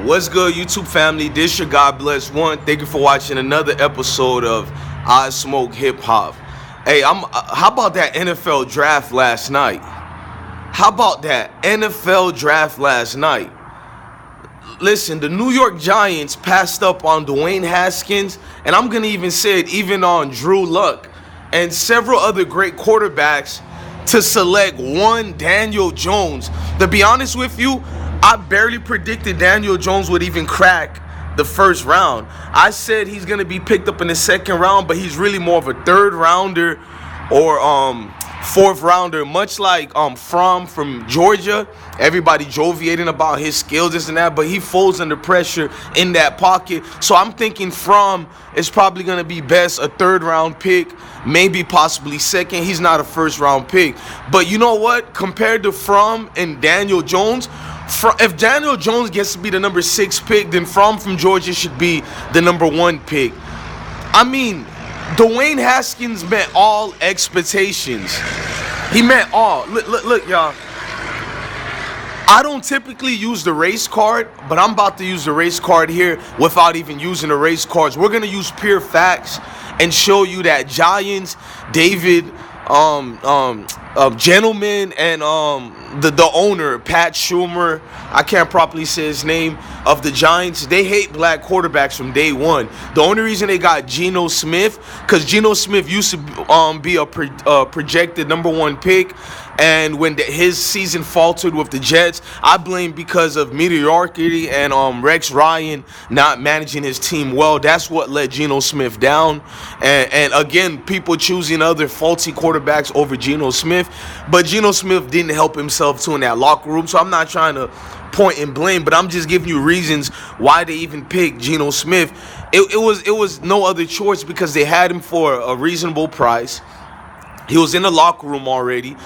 What's good, YouTube family? This your God Bless One. Thank you for watching another episode of IsmokeHiphop. Hey, how about that NFL draft last night? How about that NFL draft last night? Listen, the New York Giants passed up on Dwayne Haskins, and I'm gonna even say it, even on Drew Luck and several other great quarterbacks to select one Daniel Jones. To be honest with you, I barely predicted Daniel Jones would even crack the first round. I said he's going to be picked up in the second round, but he's really more of a third rounder or fourth rounder, much like from Georgia. Everybody joviating about his skills, this and that, but he folds under pressure in that pocket. So I'm thinking From is probably going to be best a third round pick, maybe possibly second. He's not a first round pick. But you know what? Compared to From and Daniel Jones, if Daniel Jones gets to be the number 6 pick, then from Georgia should be the number 1 pick. I mean, Dwayne Haskins met all expectations. He met all. Look, y'all. I don't typically use the race card, but I'm about to use the race card here without even using the race cards. We're going to use pure facts and show you that Giants, David, Gettleman, and the owner, Pat Schumer, I can't properly say his name, of the Giants, they hate black quarterbacks from day one. The only reason they got Geno Smith, because Geno Smith used to be a projected number 1 pick, and when his season faltered with the Jets, I blame because of mediocrity and Rex Ryan not managing his team well. That's what let Geno Smith down. And again, people choosing other faulty quarterbacks over Geno Smith. But Geno Smith didn't help himself too in that locker room. So I'm not trying to point and blame, but I'm just giving you reasons why they even picked Geno Smith. It was no other choice because they had him for a reasonable price. He was in the locker room already.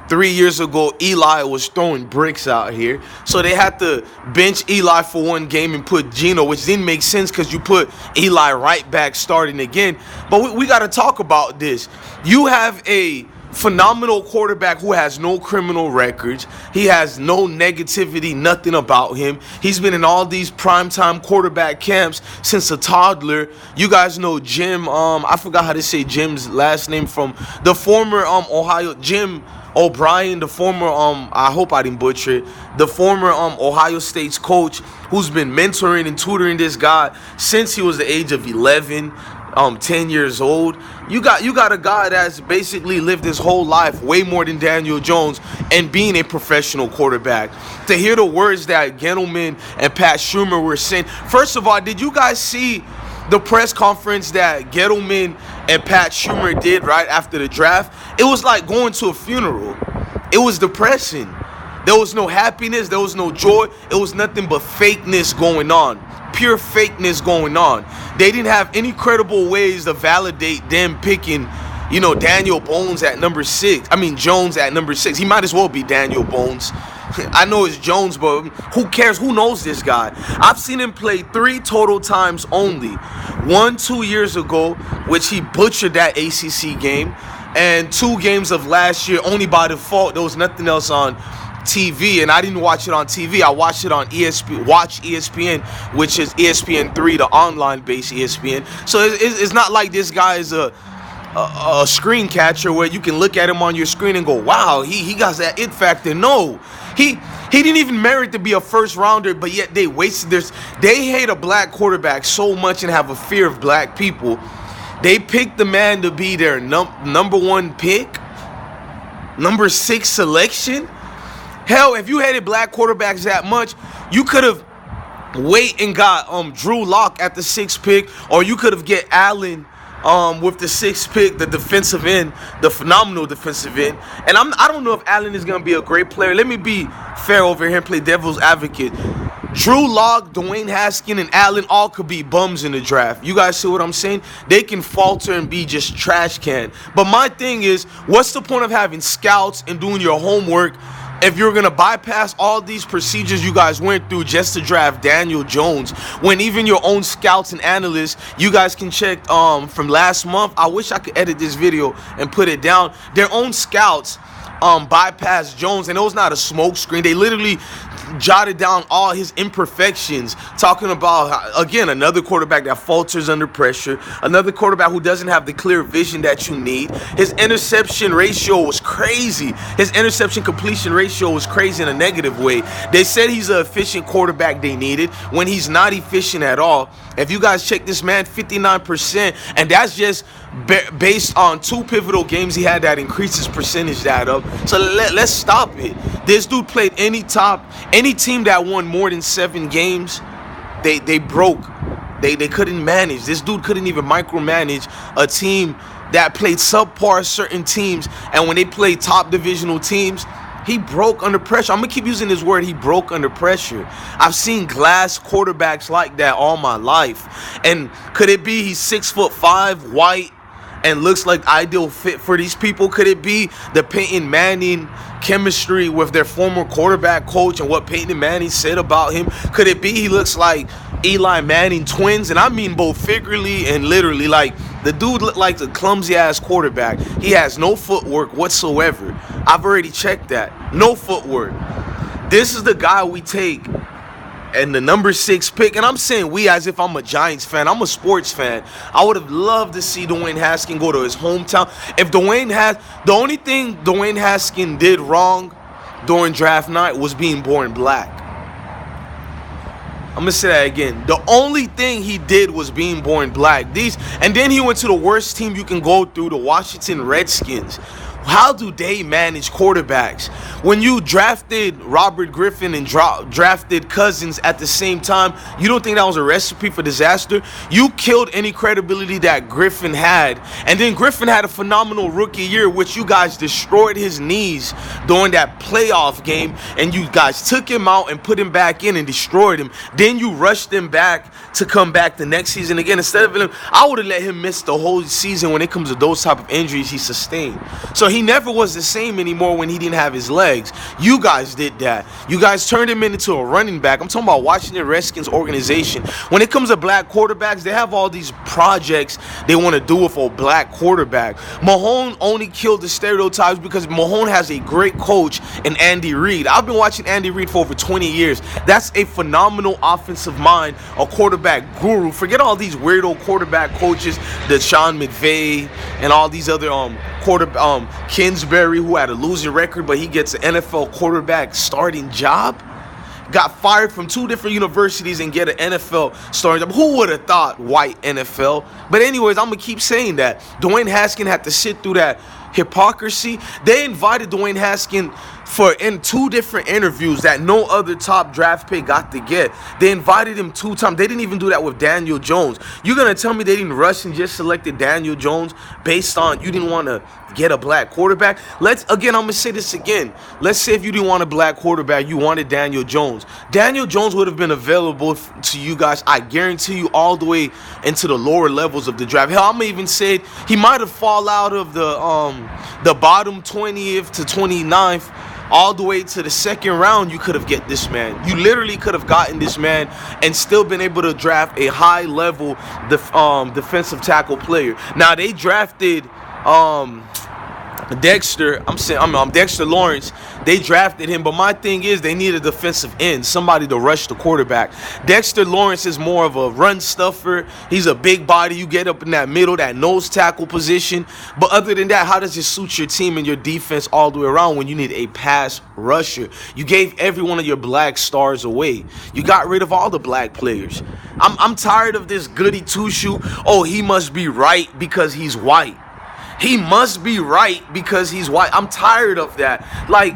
3 years ago, Eli was throwing bricks out here. So they had to bench Eli for one game and put Geno, which didn't make sense because you put Eli right back starting again. But we got to talk about this. You have a phenomenal quarterback who has no criminal records. He has no negativity, nothing about him. He's been in all these primetime quarterback camps since a toddler. You guys know Jim, I forgot how to say Jim's last name, from the former Ohio, Jim O'Brien, the former, I hope I didn't butcher it, the former Ohio State's coach, who's been mentoring and tutoring this guy since he was the age of 11, 10 years old. You got a guy that's basically lived his whole life, way more than Daniel Jones, and being a professional quarterback. To hear the words that Gettleman and Pat Schumer were saying, first of all, did you guys see the press conference that Gettleman and Pat Schumer did right after the draft? It was like going to a funeral. It was depressing. There was no happiness. There was no joy. It was nothing but fakeness going on. Pure fakeness going on. They didn't have any credible ways to validate them picking, Daniel Bones at number 6. Jones at number 6. He might as well be Daniel Bones. I know it's Jones, but who cares? Who knows this guy? I've seen him play 3 total times only. 1 2 years ago, which he butchered that ACC game, and 2 games of last year only by default. There was nothing else on TV, and I didn't watch it on TV. I watched it on ESPN, which is ESPN3, the online-based ESPN. So it's not like this guy is a screen catcher where you can look at him on your screen and go, wow, he got that it factor. No, he didn't even merit to be a first rounder, but yet they wasted this. They hate a black quarterback so much and have a fear of black people. They picked the man to be their number 1 pick, number 6 selection. Hell, if you hated black quarterbacks that much, you could have waited and got Drew Lock at the 6th pick, or you could have get Allen with the 6th pick, the defensive end, the phenomenal defensive end. And I don't know if Allen is going to be a great player. Let me be fair over here and play devil's advocate. Drew Lock, Dwayne Haskins, and Allen all could be bums in the draft. You guys see what I'm saying? They can falter and be just trash can. But my thing is, what's the point of having scouts and doing your homework if you're going to bypass all these procedures you guys went through just to draft Daniel Jones, when even your own scouts and analysts, you guys can check from last month. I wish I could edit this video and put it down. Their own scouts bypass Jones, and it was not a smoke screen. They literally jotted down all his imperfections, talking about, again, another quarterback that falters under pressure, another quarterback who doesn't have the clear vision that you need. His interception ratio was crazy. His interception completion ratio was crazy in a negative way. They said he's an efficient quarterback they needed when he's not efficient at all. If you guys check this man, 59%, and that's just based on 2 pivotal games he had that increased his percentage that up. So let's stop it. This dude played any team that won more than 7 games, they broke. They couldn't manage. This dude couldn't even micromanage a team that played subpar certain teams, and when they played top divisional teams, he broke under pressure. I'm going to keep using this word, he broke under pressure. I've seen glass quarterbacks like that all my life. And could it be he's 6'5", white, and looks like ideal fit for these people? Could it be the Peyton Manning chemistry with their former quarterback coach and what Peyton Manning said about him? Could it be he looks like Eli Manning twins? And I mean both figuratively and literally. Like, the dude looked like a clumsy-ass quarterback. He has no footwork whatsoever. I've already checked that. No footwork. This is the guy we take and the number 6 pick, and I'm saying we as if I'm a Giants fan. I'm a sports fan. I would have loved to see Dwayne Haskins go to his hometown. The only thing Dwayne Haskins did wrong during draft night was being born black. I'm gonna say that again. The only thing he did was being born black. And then he went to the worst team you can go through, the Washington Redskins. How do they manage quarterbacks? When you drafted Robert Griffin and drafted Cousins at the same time, you don't think that was a recipe for disaster? You killed any credibility that Griffin had. And then Griffin had a phenomenal rookie year, which you guys destroyed his knees during that playoff game. And you guys took him out and put him back in and destroyed him. Then you rushed him back to come back the next season again. Instead of him, I would have let him miss the whole season when it comes to those type of injuries he sustained. So he never was the same anymore when he didn't have his legs. You guys did that. You guys turned him into a running back. I'm talking about Washington Redskins organization. When it comes to black quarterbacks, they have all these projects they want to do with a black quarterback. Mahone only killed the stereotypes because Mahone has a great coach in Andy Reid. I've been watching Andy Reid for over 20 years. That's a phenomenal offensive mind, a quarterback guru. Forget all these weirdo quarterback coaches, the Sean McVay and all these other Kingsbury, who had a losing record, but he gets an NFL quarterback starting job. Got fired from 2 different universities and get an NFL starting job. Who would have thought white NFL? But anyways, I'm going to keep saying that. Dwayne Haskins had to sit through that hypocrisy. They invited Dwayne Haskins in 2 different interviews that no other top draft pick got to get. They invited him 2 times. They didn't even do that with Daniel Jones. You're going to tell me they didn't rush and just selected Daniel Jones based on you didn't want to get a black quarterback? I'm going to say this again. Let's say if you didn't want a black quarterback, you wanted Daniel Jones. Daniel Jones would have been available to you guys, I guarantee you, all the way into the lower levels of the draft. Hell, I'm going to even say he might have fallen out of the bottom 20th to 29th all the way to the 2nd round. You could have get this man. You literally could have gotten this man and still been able to draft a high-level defensive tackle player. Now, they drafted Dexter Lawrence. They drafted him, but my thing is they need a defensive end, somebody to rush the quarterback. Dexter Lawrence is more of a run stuffer. He's a big body. You get up in that middle, that nose tackle position. But other than that, how does it suit your team and your defense all the way around when you need a pass rusher? You gave every one of your black stars away. You got rid of all the black players. I'm tired of this goody two-shoe. Oh, he must be right because he's white. He must be right because he's white. I'm tired of that. Like,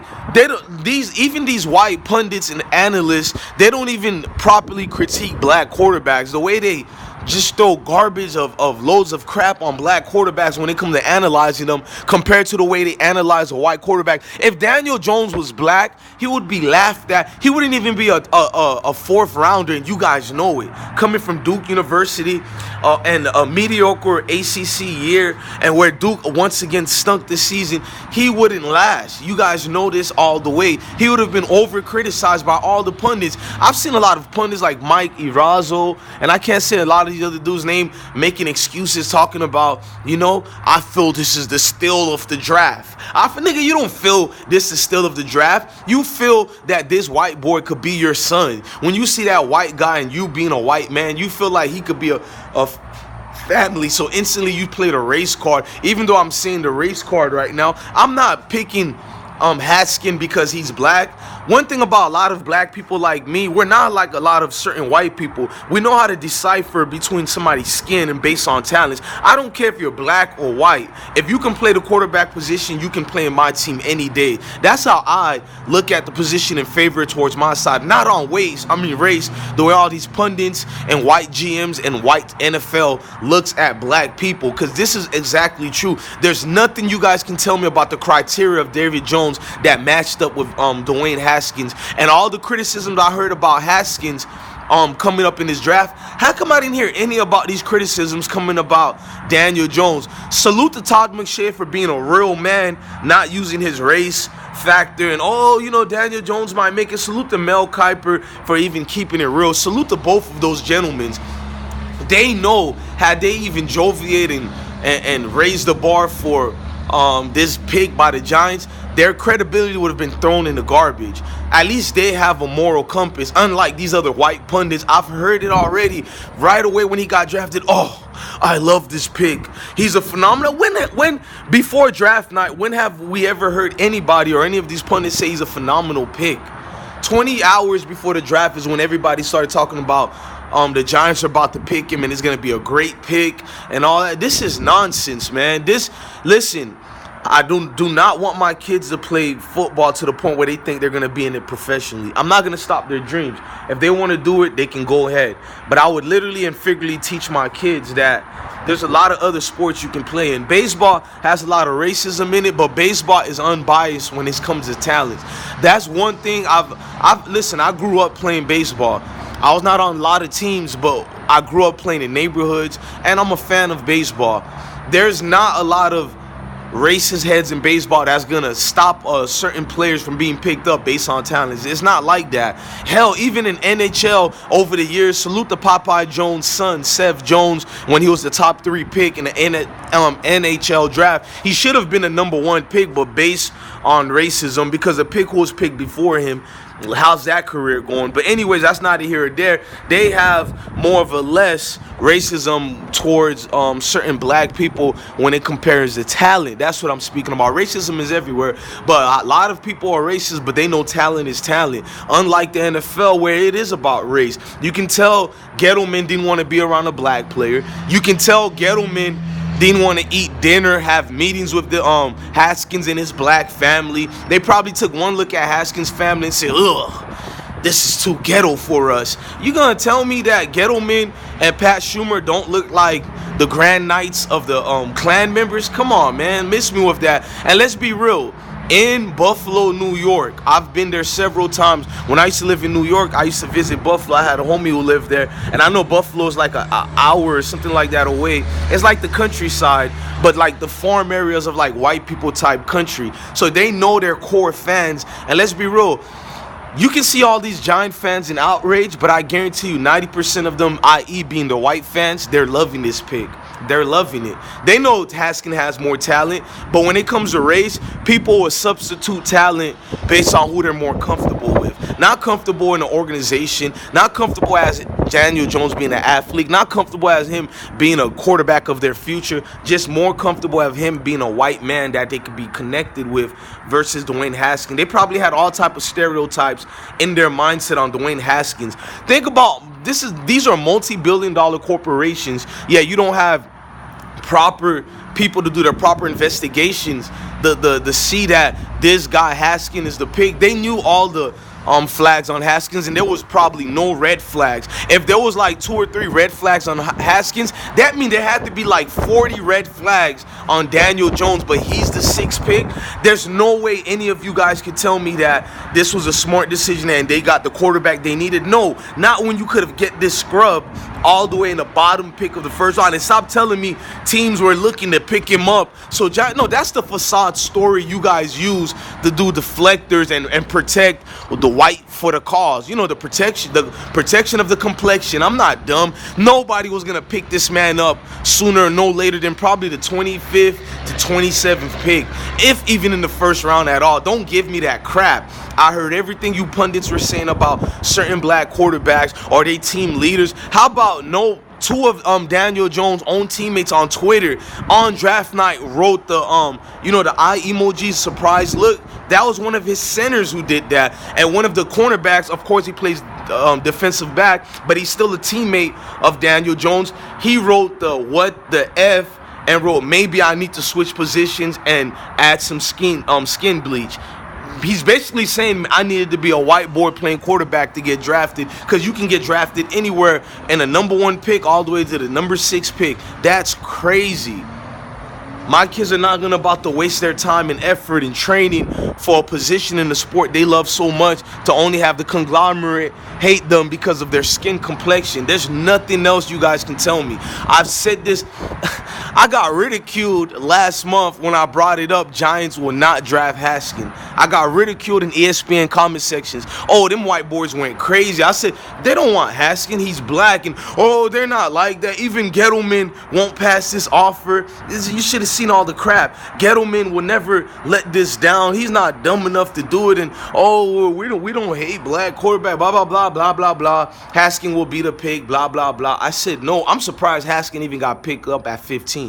these white pundits and analysts, they don't even properly critique black quarterbacks. The way they just throw garbage of loads of crap on black quarterbacks when it comes to analyzing them compared to the way they analyze a white quarterback. If Daniel Jones was black, he would be laughed at. He wouldn't even be a 4th rounder, and you guys know it. Coming from Duke University and a mediocre ACC year, and where Duke once again stunk this season, he wouldn't last. You guys know this all the way. He would have been over-criticized by all the pundits. I've seen a lot of pundits like Mike Erazo, and I can't say a lot of of these other dudes' name, making excuses, talking about, I feel this is the steal of the draft. Nigga, you don't feel this is steal of the draft. You feel that this white boy could be your son. When you see that white guy and you being a white man, you feel like he could be a family, so instantly you play the race card. Even though I'm seeing the race card right now, I'm not picking Haskins because he's black. One thing about a lot of black people like me, we're not like a lot of certain white people. We know how to decipher between somebody's skin and based on talents. I don't care if you're black or white. If you can play the quarterback position, you can play in my team any day. That's how I look at the position in favor towards my side. Not on race, the way all these pundits and white GMs and white NFL looks at black people. Because this is exactly true. There's nothing you guys can tell me about the criteria of David Jones that matched up with Dwayne Haskins. And all the criticisms I heard about Haskins coming up in this draft, how come I didn't hear any about these criticisms coming about Daniel Jones? Salute to Todd McShay for being a real man, not using his race factor, and Daniel Jones might make it. Salute to Mel Kiper for even keeping it real. Salute to both of those gentlemen. They know, had they even joviated and raised the bar for this pick by the Giants, their credibility would have been thrown in the garbage. At least they have a moral compass, unlike these other white pundits. I've heard it already right away when he got drafted. Oh, I love this pick. He's a phenomenal. When before draft night, when have we ever heard anybody or any of these pundits say he's a phenomenal pick? 20 hours before the draft is when everybody started talking about the Giants are about to pick him and it's going to be a great pick and all that. This is nonsense, man. Listen, I do not want my kids to play football to the point where they think they're going to be in it professionally. I'm not going to stop their dreams. If they want to do it, they can go ahead. But I would literally and figuratively teach my kids that there's a lot of other sports you can play in. Baseball has a lot of racism in it, but baseball is unbiased when it comes to talent. That's one thing listen, I grew up playing baseball. I was not on a lot of teams, but I grew up playing in neighborhoods, and I'm a fan of baseball. There's not a lot of racist heads in baseball that's gonna stop certain players from being picked up based on talents. It's not like that. Hell, even in NHL over the years, salute to Popeye Jones' son, Seth Jones, when he was the top 3 pick in the NHL draft. He should have been the number 1 pick, but based on racism, because the pick who was picked before him, how's that career going? But anyways, that's neither here or there. They have more of a less racism towards certain black people when it compares to talent. That's what I'm speaking about. Racism is everywhere, but a lot of people are racist, but they know talent is talent. Unlike the NFL, where it is about race. You can tell Gettleman didn't want to be around a black player. You can tell Gettleman didn't want to eat dinner, have meetings with the Haskins and his black family. They probably took one look at Haskins' family and said, ugh, this is too ghetto for us. You gonna tell me that Gettleman and Pat Schumer don't look like the Grand Knights of the Klan members? Come on, man, miss me with that. And let's be real. In Buffalo, New York, I've been there several times. When I used to live in New York, I used to visit Buffalo. I had a homie who lived there, and I know Buffalo is like an hour or something like that away. It's like the countryside, but like the farm areas of like white people type country. So they know their core fans. And let's be real, you can see all these Giant fans in outrage, but I guarantee you 90% of them, i.e. being the white fans, they're loving this pick. They're loving it. They know Haskins has more talent, but when it comes to race, people will substitute talent based on who they're more comfortable with. Not comfortable in the organization, not comfortable as Daniel Jones being an athlete, not comfortable as him being a quarterback of their future, just more comfortable of him being a white man that they could be connected with versus Dwayne Haskins. They probably had all type of stereotypes in their mindset on Dwayne Haskins. Think about these are multi-billion-dollar corporations. Yeah, you don't have proper people to do their proper investigations to see that this guy Haskins is the pick. They knew all the flags on Haskins, and there was probably no red flags. If there was like 2 or 3 red flags on Haskins, that means there had to be like 40 red flags on Daniel Jones, but he's the 6th pick. There's no way any of you guys could tell me that this was a smart decision and they got the quarterback they needed. No, not when you could have get this scrub all the way in the bottom pick of the first round. And stop telling me teams were looking to pick him up. So, no, that's the facade story you guys use to do deflectors and protect the white for the cause. You know, the protection of the complexion. I'm not dumb. Nobody was going to pick this man up sooner or no later than probably the 25th to 27th pick, if even in the first round at all. Don't give me that crap. I heard everything you pundits were saying about certain black quarterbacks or they team leaders. How about two of Daniel Jones' own teammates on Twitter on draft night wrote the the eye emoji surprise look? That was one of his centers who did that. And one of the cornerbacks, of course he plays defensive back, but he's still a teammate of Daniel Jones. He wrote the what the F and wrote, maybe I need to switch positions and add some skin bleach. He's basically saying I needed to be a white boy playing quarterback to get drafted, because you can get drafted anywhere in a number 1 pick all the way to the number 6 pick. That's crazy. My kids are not about to waste their time and effort in training for a position in the sport they love so much to only have the conglomerate hate them because of their skin complexion. There's nothing else you guys can tell me. I've said this. I got ridiculed last month when I brought it up. Giants will not draft Haskins. I got ridiculed in ESPN comment sections. Oh, them white boys went crazy. I said, they don't want Haskins. He's black. And, oh, they're not like that. Even Gettleman won't pass this offer. You should have seen all the crap. Gettleman will never let this down. He's not dumb enough to do it. And, oh, we don't hate black quarterback, blah, blah, blah, blah, blah, blah. Haskins will be the pick, blah, blah, blah. I said, no, I'm surprised Haskins even got picked up at 15.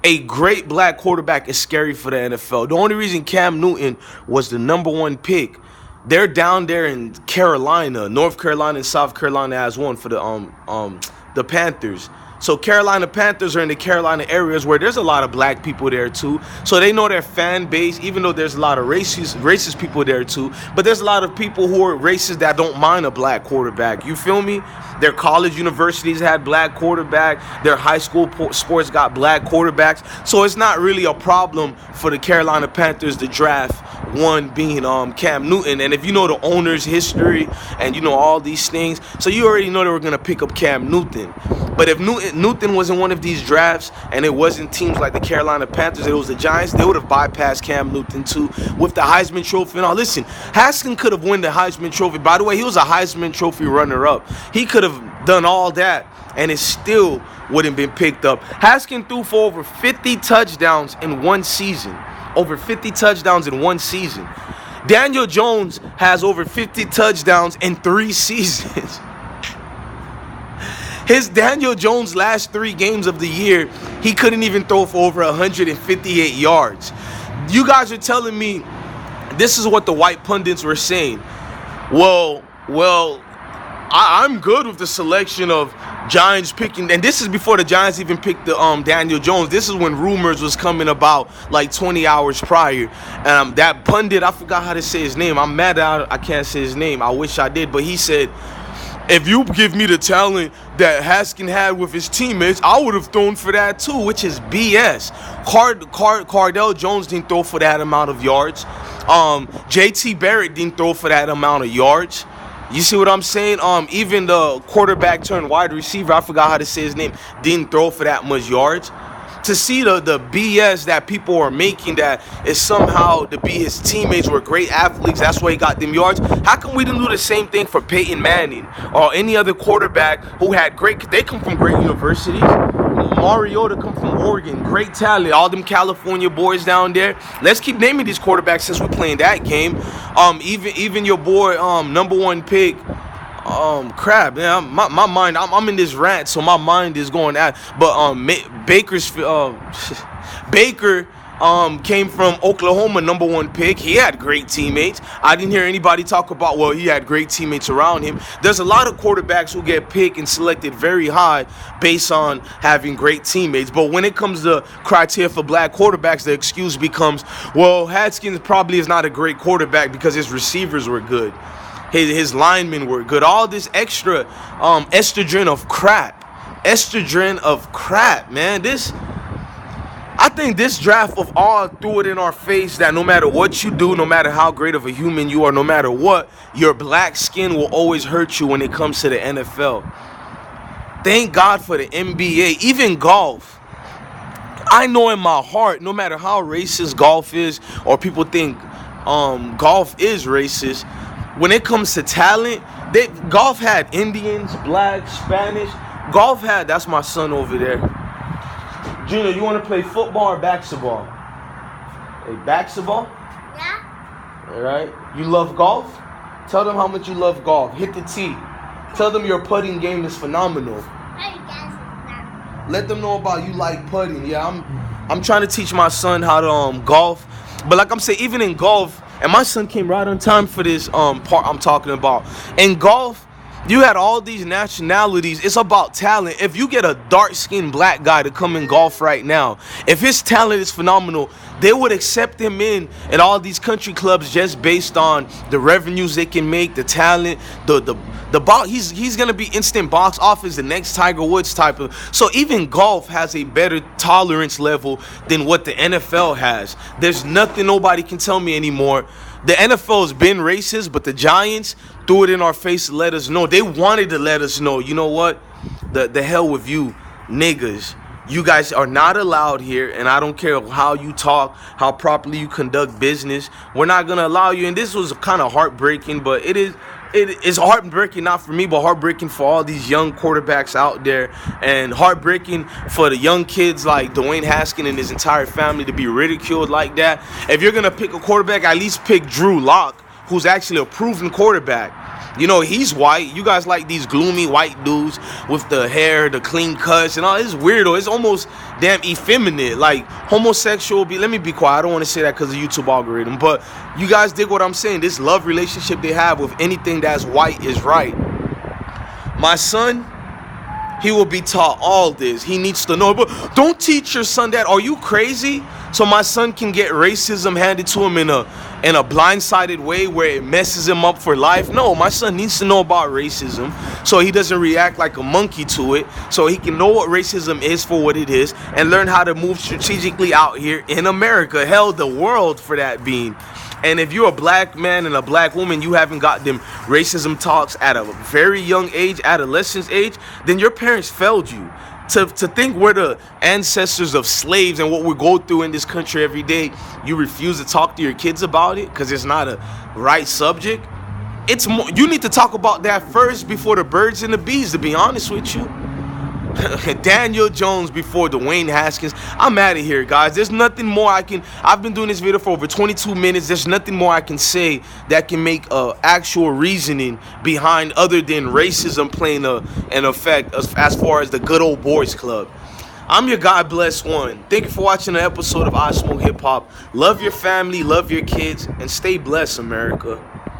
A great black quarterback is scary for the NFL. The only reason Cam Newton was the number 1 pick, they're down there in Carolina, North Carolina and South Carolina as one for the Panthers. So Carolina Panthers are in the Carolina areas where there's a lot of black people there too. So they know their fan base, even though there's a lot of racist people there too. But there's a lot of people who are racist that don't mind a black quarterback. You feel me? Their college universities had black quarterback. Their high school sports got black quarterbacks. So it's not really a problem for the Carolina Panthers to draft one being Cam Newton. And if you know the owner's history and you know all these things, so you already know they were going to pick up Cam Newton. But if Newton wasn't one of these drafts and it wasn't teams like the Carolina Panthers, it was the Giants, they would have bypassed Cam Newton too with the Heisman Trophy. Now listen, Haskins could have won the Heisman Trophy. By the way, he was a Heisman Trophy runner-up. He could have done all that and it still wouldn't been picked up. Haskins threw for over 50 touchdowns in one season. Over 50 touchdowns in one season. Daniel Jones has over 50 touchdowns in 3 seasons. His Daniel Jones last 3 games of the year, he couldn't even throw for over 158 yards. You guys are telling me this is what the white pundits were saying. Well, I'm good with the selection of Giants picking, and this is before the Giants even picked the Daniel Jones. This is when rumors was coming about like 20 hours prior. That pundit, I forgot how to say his name. I'm mad that I can't say his name. I wish I did, but he said, if you give me the talent that Haskins had with his teammates, I would have thrown for that too, which is BS. Cardell Jones didn't throw for that amount of yards. JT Barrett didn't throw for that amount of yards. You see what I'm saying? Even the quarterback turned wide receiver, I forgot how to say his name, didn't throw for that much yards. To see the BS that people are making, that is somehow to be his teammates were great athletes, that's why he got them yards. How come we didn't do the same thing for Peyton Manning or any other quarterback who had they come from great universities? Mariota come from Oregon, great talent. All them California boys down there. Let's keep naming these quarterbacks since we're playing that game. Even your boy, number 1 pick. Crap, man. My mind. I'm in this rant, so my mind is going out. But Baker came from Oklahoma, number 1 pick. He had great teammates. I didn't hear anybody talk about, well, he had great teammates around him. There's a lot of quarterbacks who get picked and selected very high based on having great teammates. But when it comes to criteria for black quarterbacks, the excuse becomes, well, Haskins probably is not a great quarterback because his receivers were good. His linemen were good. All this extra estrogen of crap. Estrogen of crap, man. I I think this draft of all threw it in our face that no matter what you do, no matter how great of a human you are, no matter what, your black skin will always hurt you when it comes to the NFL. Thank God for the NBA, even golf. I know in my heart, no matter how racist golf is, or people think golf is racist, when it comes to talent, golf had Indians, blacks, Spanish. Golf had, that's my son over there. Junior, you want to play football or basketball? Hey, basketball? Yeah. All right. You love golf? Tell them how much you love golf. Hit the tee. Tell them your putting game is phenomenal. Let them know about you like putting. Yeah, I'm trying to teach my son how to golf. But like I'm saying, even in golf, and my son came right on time for this part I'm talking about. In golf, you had all these nationalities. It's about talent. If you get a dark-skinned black guy to come in golf right now, if his talent is phenomenal, they would accept him in at all these country clubs just based on the revenues they can make, the talent, the box. He's gonna be instant box office, the next Tiger Woods type of. So even golf has a better tolerance level than what the NFL has. There's nothing nobody can tell me anymore. The NFL has been racist, but the Giants threw it in our face to let us know. They wanted to let us know, you know what? The hell with you, niggas. You guys are not allowed here, and I don't care how you talk, how properly you conduct business. We're not going to allow you. And this was kind of heartbreaking, but it is heartbreaking, not for me, but heartbreaking for all these young quarterbacks out there, and heartbreaking for the young kids like Dwayne Haskins and his entire family to be ridiculed like that. If you're going to pick a quarterback, at least pick Drew Lock, who's actually a proven quarterback. You know, he's white. You guys like these gloomy white dudes with the hair, the clean cuts, and all. It's weirdo. It's almost damn effeminate. Like, homosexual. Let me be quiet. I don't want to say that because of YouTube algorithm. But you guys dig what I'm saying. This love relationship they have with anything that's white is right. My son, he will be taught all this. He needs to know. But don't teach your son that. Are you crazy? So my son can get racism handed to him in a blindsided way where it messes him up for life? No, my son needs to know about racism so he doesn't react like a monkey to it, so he can know what racism is for what it is and learn how to move strategically out here in America. Hell, the world for that being. And if you're a black man and a black woman, you haven't got them racism talks at a very young age, adolescence age, then your parents failed you. To think we're the ancestors of slaves and what we go through in this country every day, you refuse to talk to your kids about it because it's not a right subject. It's more, you need to talk about that first before the birds and the bees, to be honest with you. Daniel Jones before Dwayne Haskins. I'm out of here, guys. There's nothing more I've been doing this video for over 22 minutes. There's nothing more I can say that can make actual reasoning behind other than racism playing an effect as far as the good old boys club. I'm your God bless one. Thank you for watching an episode of I Smoke Hip Hop. Love your family, love your kids, and stay blessed, America.